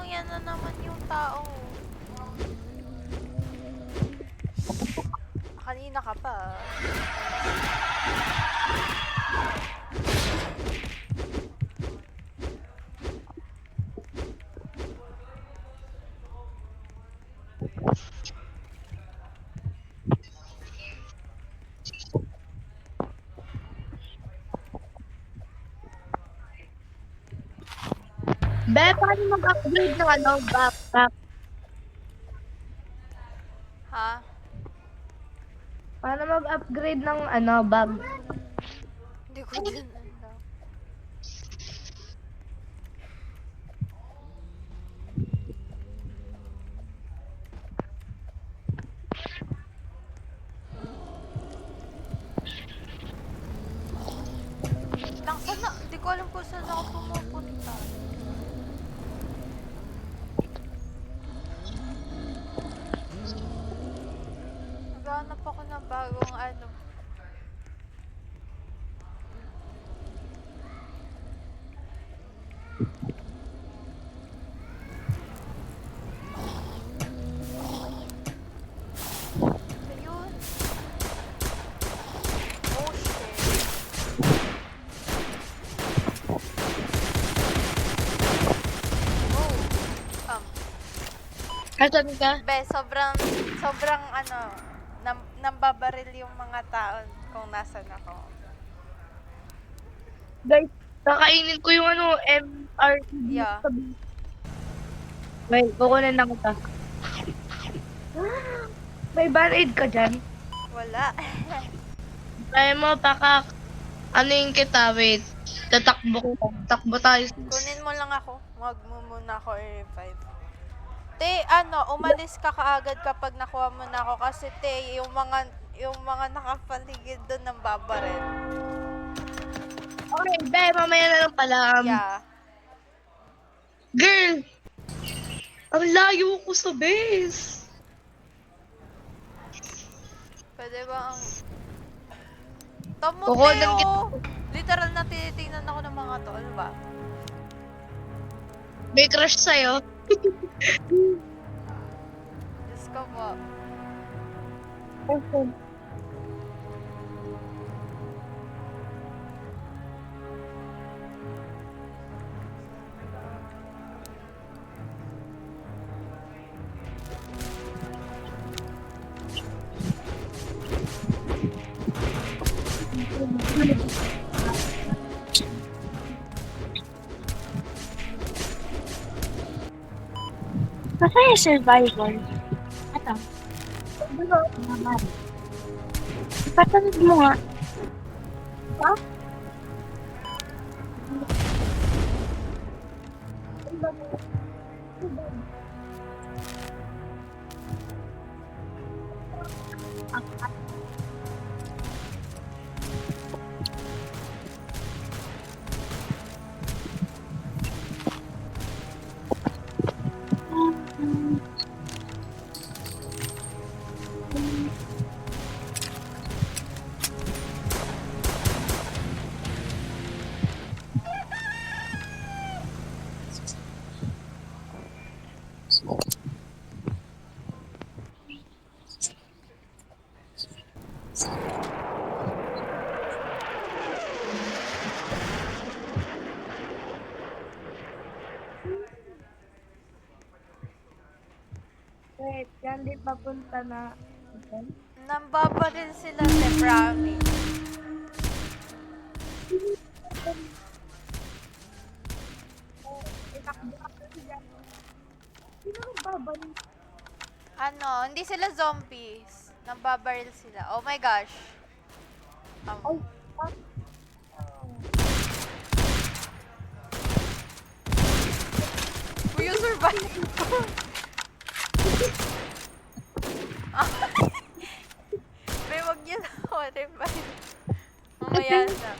yan na naman yung tao. Kanina ka pa. Be, paano mag-upgrade ng backpack? Ha? Paano mag-upgrade ng bag? Hindi ko din alam. Lang sana, hindi ko alam kung saan ako pumupunta. Naghahanap ako ng bagong ano. Ayun. Oh shit. Oh. Asan ka? Be, sobrang ano, nambabaril yung mga tao kung nasan ako. Guys, kakainin ko yung MRTB. Yeah. Wait, kukunin lang kita. May band-aid ka dyan? Wala. Kaya mo, anuin kita, wait. Tatakbo tayo. Kunin mo lang ako. Wag mo muna ako i-revive. Te, ano, umalis ka kaagad kapag nakuha mo na ako kasi te, yung mga nakapaligid doon ng babaril. Okay, be, mamaya na lang pala. Yeah. Girl! Ang layo ko sa base. Pwede ba ang... Kukunan Tomoteo! Literal na tinitingnan ako ng mga to. Ano ba? May crush sa'yo. Diyos ko po. Okay. Masaya survival. Ito. Naman. Ipatawid mo nga. Ha? Wait, yan di papunta na. Nambabaril sila sa brownie. Sino ang babalik? Ano, hindi sila zombies. Nambabaril sila. Oh my gosh. Will you survive? May wag niyo na ako revive. Mamaya na.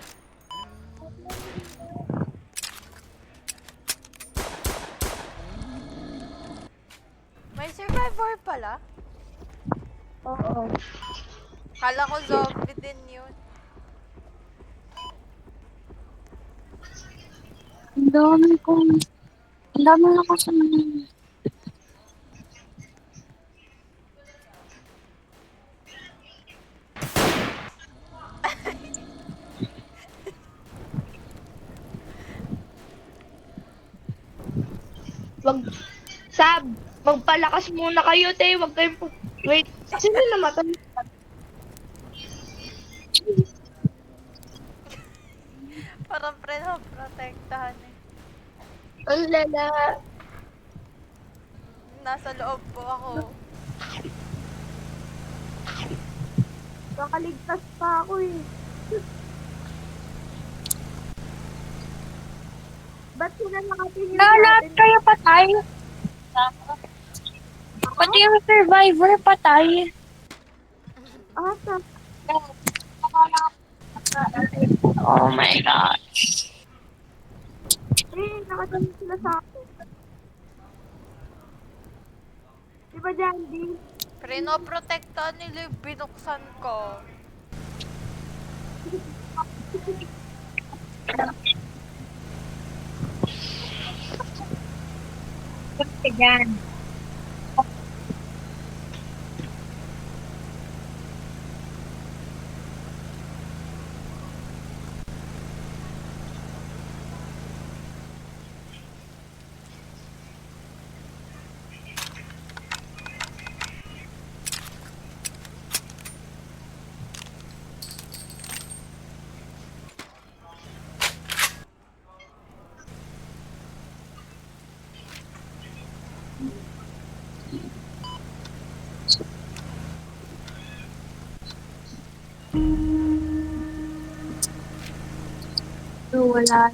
May survivor pala? Oo. Kala ko zombie din yun. Ang dami kong Ang dami na kasi Wag, Sab, magpalakas muna kayo, te. Wag kayong wait, sino namatay? Parang protektahan eh. Ang lala. Nasa loob po ako. Nakaligtas pa ako eh. Ba't sila nakatingin lahat kayo patay. Pati yung survivor patay. Asa? Oh my God. Nakatingin sila sa akin. Diba, Jandy? Pinoprotektahan nila yung binuksan ko. Basta dyan. So, wala.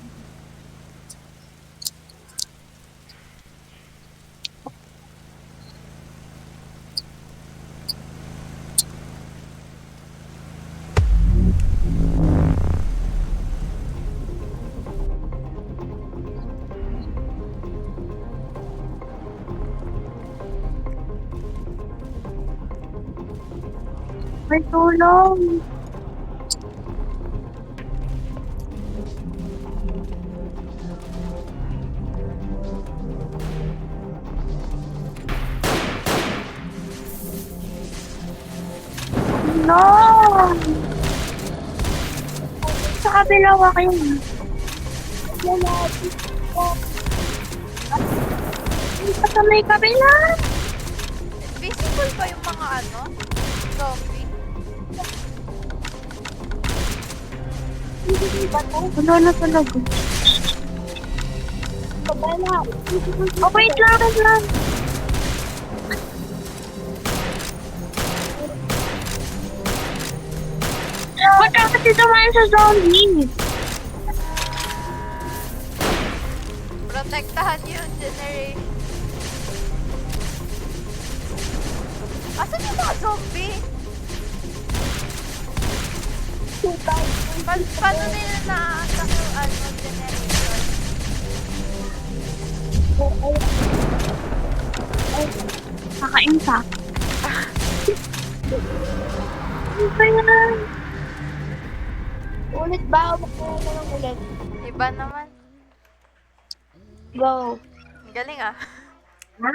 May tulong. No! Sa kabila kayo. Ito sa may kabila. Visible ba yung mga ano? Zombie? Wala na talaga. Oh, wait lang, wait lang. Huwag ka kasi tumayo sa zombie. Protektahan yung generation. Asan yung mga zombie? Paano nila na-attack yung ano, generation? Kakain ka. Ano ba yan? Ulit ba? Magpunan na ng ulit. Iba naman. Go. Galing ah. Ha?